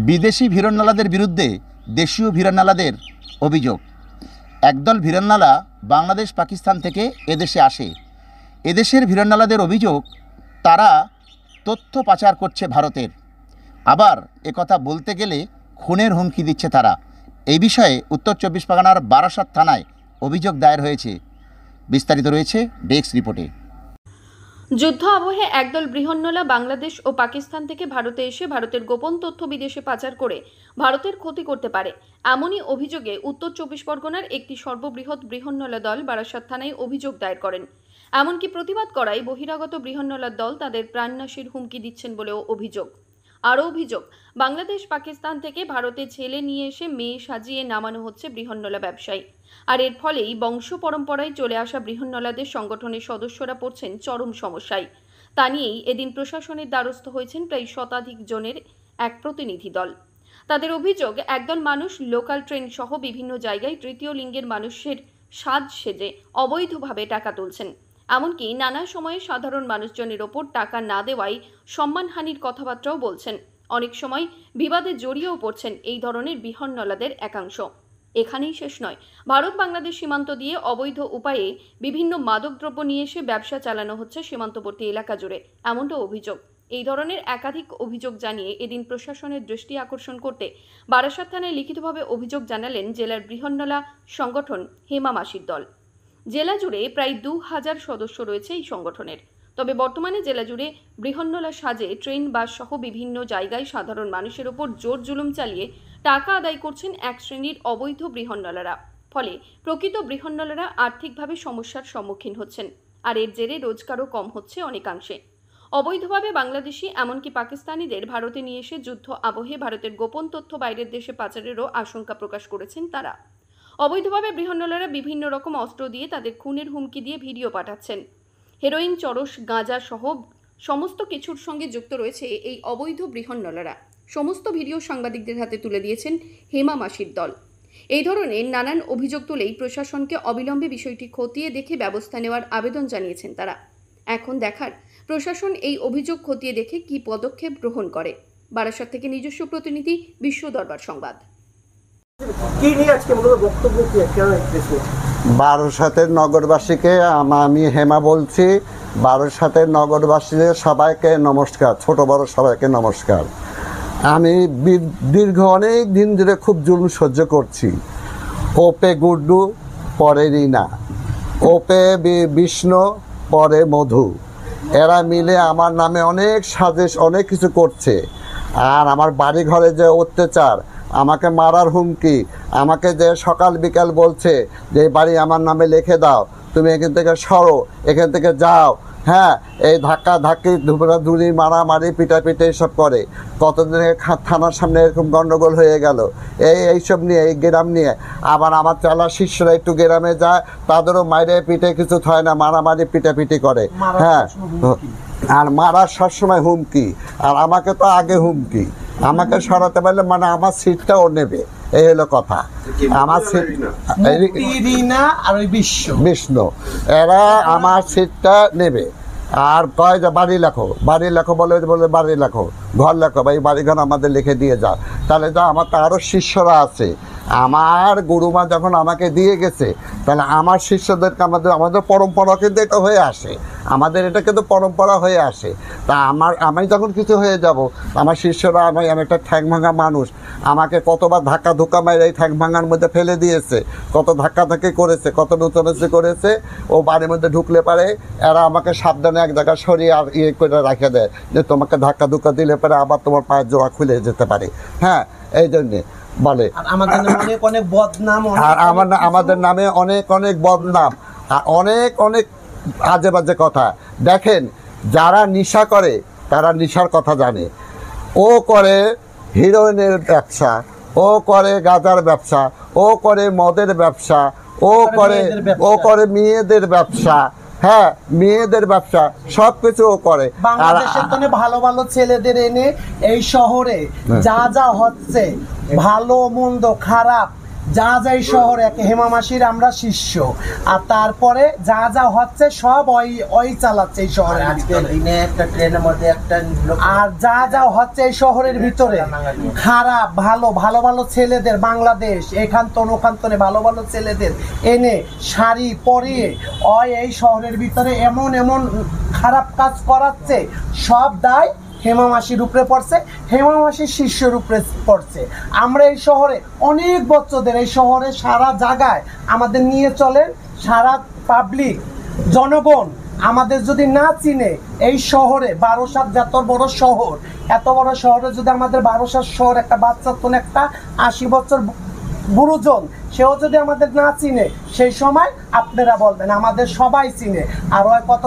বিদেশি ভিড়নলাদের বিরুদ্ধে দেশীয় ভিড়নলাদের অভিযোগ। একদল ভিড়নলা বাংলাদেশ পাকিস্তান থেকে এদেশে আসে। এদেশের ভিড়নলাদের অভিযোগ তারা তথ্য পাচার করছে ভারতের। আবার একথা বলতে গেলে খুনের হুমকি দিচ্ছে তারা। এই বিষয়ে উত্তর 24 পরগনার বারাসাত থানায় অভিযোগ দায়ের হয়েছে। বিস্তারিত রয়েছে ডেস্ক রিপোর্টে। যুদ্ধ আবহে একদল বৃহন্নলা বাংলাদেশ ও পাকিস্তান থেকে ভারতে এসে ভারতের গোপন তথ্য বিদেশে পাচার করে ভারতের ক্ষতি করতে পারে, এমনই অভিযোগে উত্তর 24 পরগনার একটি সর্ববৃহৎ বৃহন্নলা দল বারাসাত থানায় অভিযোগ দায়ের করেন। এমনকি প্রতিবাদ করায় বহিরাগত বৃহন্নলার দল তাদের প্রাণনাশের হুমকি দিচ্ছেন বলেও অভিযোগ। আরও অভিযোগ, বাংলাদেশ পাকিস্তান থেকে ভারতে ছেলে নিয়ে এসে মেয়ে সাজিয়ে নামানো হচ্ছে বৃহন্নলা ব্যবসায়ী। আর এর ফলেই বংশ পরম্পরায় চলে আসা বৃহন্নলাদের সংগঠনের সদস্যরা পড়ছেন চরম সমস্যায়। তা নিয়েই এদিন প্রশাসনের দ্বারস্থ হয়েছেন প্রায় শতাধিক জনের এক প্রতিনিধি দল। তাদের অভিযোগ, একদল মানুষ লোকাল ট্রেন সহ বিভিন্ন জায়গায় তৃতীয় লিঙ্গের মানুষের সাজ সেজে অবৈধভাবে টাকা তুলছেন। এমনকি নানা সময়ে সাধারণ মানুষজনের ওপর টাকা না দেওয়ায় সম্মানহানির কথাবার্তাও বলছেন। অনেক সময় বিবাদে জড়িয়েও পড়ছেন এই ধরনের বৃহন্নলাদের একাংশ। এখানেই শেষ নয়, ভারত বাংলাদেশ সীমান্ত দিয়ে অবৈধ উপায়ে বিভিন্ন মাদকদ্রব্য নিয়ে এসে ব্যবসা চালানো হচ্ছে সীমান্তবর্তী এলাকা জুড়ে, এমনটাও অভিযোগ। এই ধরনের একাধিক অভিযোগ জানিয়ে এদিন প্রশাসনের দৃষ্টি আকর্ষণ করতে বারাসাত থানায় লিখিতভাবে অভিযোগ জানালেন জেলার বৃহন্নলা সংগঠন হেমা মাসির দল। জেলা জুড়ে প্রায় 2000 সদস্য রয়েছে এই সংগঠনের। তবে বর্তমানে জেলা জুড়ে বৃহন্নলা সাজে ট্রেন বাস সহ বিভিন্ন জায়গায় সাধারণ মানুষের ওপর জোর জুলুম চালিয়ে টাকা আদায় করছেন এক শ্রেণীর অবৈধ বৃহন্নলারা। ফলে প্রকৃত বৃহন্নলারা আর্থিকভাবে সমস্যার সম্মুখীন হচ্ছেন, আর এর জেরে রোজগারও কম হচ্ছে অনেকাংশে। অবৈধভাবে বাংলাদেশি এমনকি পাকিস্তানিদের ভারতে নিয়ে এসে যুদ্ধ আবহে ভারতের গোপন তথ্য বাইরের দেশে পাচারেরও আশঙ্কা প্রকাশ করেছেন তারা। অবৈধভাবে বৃহন্নলারা বিভিন্ন রকম অস্ত্র দিয়ে তাদের খুনের হুমকি দিয়ে ভিডিও পাঠাচ্ছেন। হেরোইন, চরস, গাঁজা সহ সমস্ত কিছুর সঙ্গে যুক্ত রয়েছে এই অবৈধ বৃহন্নলারা। সমস্ত ভিডিও সাংবাদিকদের হাতে তুলে দিয়েছেন হেমা মাসির দল। এই ধরনের নানান অভিযোগ তুলেই প্রশাসনকে অবিলম্বে বিষয়টি খতিয়ে দেখে ব্যবস্থা নেওয়ার আবেদন জানিয়েছেন তারা। এখন দেখার প্রশাসন এই অভিযোগ খতিয়ে দেখে কি পদক্ষেপ গ্রহণ করে। বারাসাত থেকে নিজস্ব প্রতিনিধি বিশ্ব দরবার সংবাদ। বারাসাতের নগরবাসীকে আমি হেমা বলছি। বারাসাতের নগরবাসীদের সবাইকে নমস্কার, ছোট বড় সবাইকে নমস্কার। আমি দীর্ঘ অনেক দিন ধরে খুব জুলুম সহ্য করছি। ওপে গুড্ডু, পরে রিনা, ওপে বিষ্ণু, পরে মধু, এরা মিলে আমার নামে অনেক সাজেশ অনেক কিছু করছে। আর আমার বাড়ি ঘরে যে অত্যাচার, আমাকে মারার হুমকি, আমাকে যে সকাল বিকাল বলছে যে এই বাড়ি আমার নামে লিখে দাও, তুমি এখান থেকে সরো, এখান থেকে যাও। হ্যাঁ, এই ধাক্কা ধাক্কি, ধুলি, মারামারি, পিটাপিটি এইসব করে। কতদিনে থানার সামনে এরকম গণ্ডগোল হয়ে গেল এইসব নিয়ে, এই গ্রাম নিয়ে। আবার আমার চালা শিষ্যরা একটু গ্রামে যায়, তাদেরও মাইরে পিটে কিছু হয় না, মারামারি পিটাপিটি করে। হ্যাঁ, আর মারার সবসময় হুমকি। আর আমাকে তো আগে হুমকি, আমাকে সরাতে পারলে মানে আমার সিটটাও নেবে, এই হলো কথা। আমার সিট বিষ্ণু, এরা আমার সিটটা নেবে। আর কয় যে বাড়ি লেখো, বাড়ি লেখো, বলে বাড়ি লেখো, ঘর লেখো, বা এই বাড়িঘর আমাদের লিখে দিয়ে যাও। তাহলে তো আমার তো আরও শিষ্যরা আছে। আমার গুরুমা যখন আমাকে দিয়ে গেছে, তাহলে আমার শিষ্যদেরকে আমাদের পরম্পরা কিন্তু এটা হয়ে আসে, আমাদের এটা কিন্তু পরম্পরা হয়ে আসে। তা আমি যখন কিছু হয়ে যাব, আমার শিষ্যরা, আমি একটা ঠ্যাং ভাঙা মানুষ, আমাকে কতবার ধাক্কা ধুক্কা মারে এই ঠ্যাং ভাঙার মধ্যে ফেলে দিয়েছে, কত ধাক্কাধাক্কি করেছে, কত নূতনচি করেছে। ও বাড়ির মধ্যে ঢুকলে পারে এরা আমাকে সাবধানে এক জায়গায় সরিয়ে আর ইয়ে করে রাখে দেয় যে তোমাকে ধাক্কা ধুক্কা দিলে পারে আবার তোমার পায়ের জোড়া খুলে যেতে পারে। হ্যাঁ, এই জন্যে বলে আমাদের নামে অনেক অনেক বদনাম আর অনেক অনেক আজে বাজে কথা। দেখেন, যারা নেশা করে তারা নেশার কথা জানে। ও করে হিরোইনের ব্যবসা, ও করে গাঁজার ব্যবসা, ও করে মদের ব্যবসা, ও করে মেয়েদের ব্যবসা। হ্যাঁ, মেয়েদের ব্যবসা, সব কিছু ও করে। বাংলাদেশের ভালো ভালো ছেলেদের এনে এই শহরে যা যা হচ্ছে, ভালো মন্দ খারাপ যা যা এই শহরে হেমা মাসির আমরা শিষ্য, আর তারপরে যা যা হচ্ছে সব ওই চালাচ্ছে এই শহরে। আজকের দিনে একটা ট্রেনের মধ্যে একটা লোক আর যা যা হচ্ছে এই শহরের ভিতরে খারাপ ভালো ভালো ভালো ছেলেদের, বাংলাদেশ এখান তন ওখান তনে ভালো ভালো ছেলেদের এনে শাড়ি পরিয়ে এই শহরের ভিতরে এমন এমন খারাপ কাজ করাচ্ছে, সব দায় হেমা মাসির উপরে পড়ছে, হেমা মাসির শিষ্যের উপরে পড়ছে। আমরা এই শহরে অনেক বছরদের এই শহরে সারা জায়গায় আমাদের নিয়ে চলেন, সারা পাবলিক জনগণ আমাদের যদি না চিনে এই শহরে বারাসাত যত বড় শহর, এত বড় শহরে যদি আমাদের বারাসাত শহর একটা বাচ্চা তো একটা 80 বছর গুরুজন সেও যদি আমাদের না চিনে, সেই সময় আপনারা বলবেন আমাদের সবাই চিনে। আর কত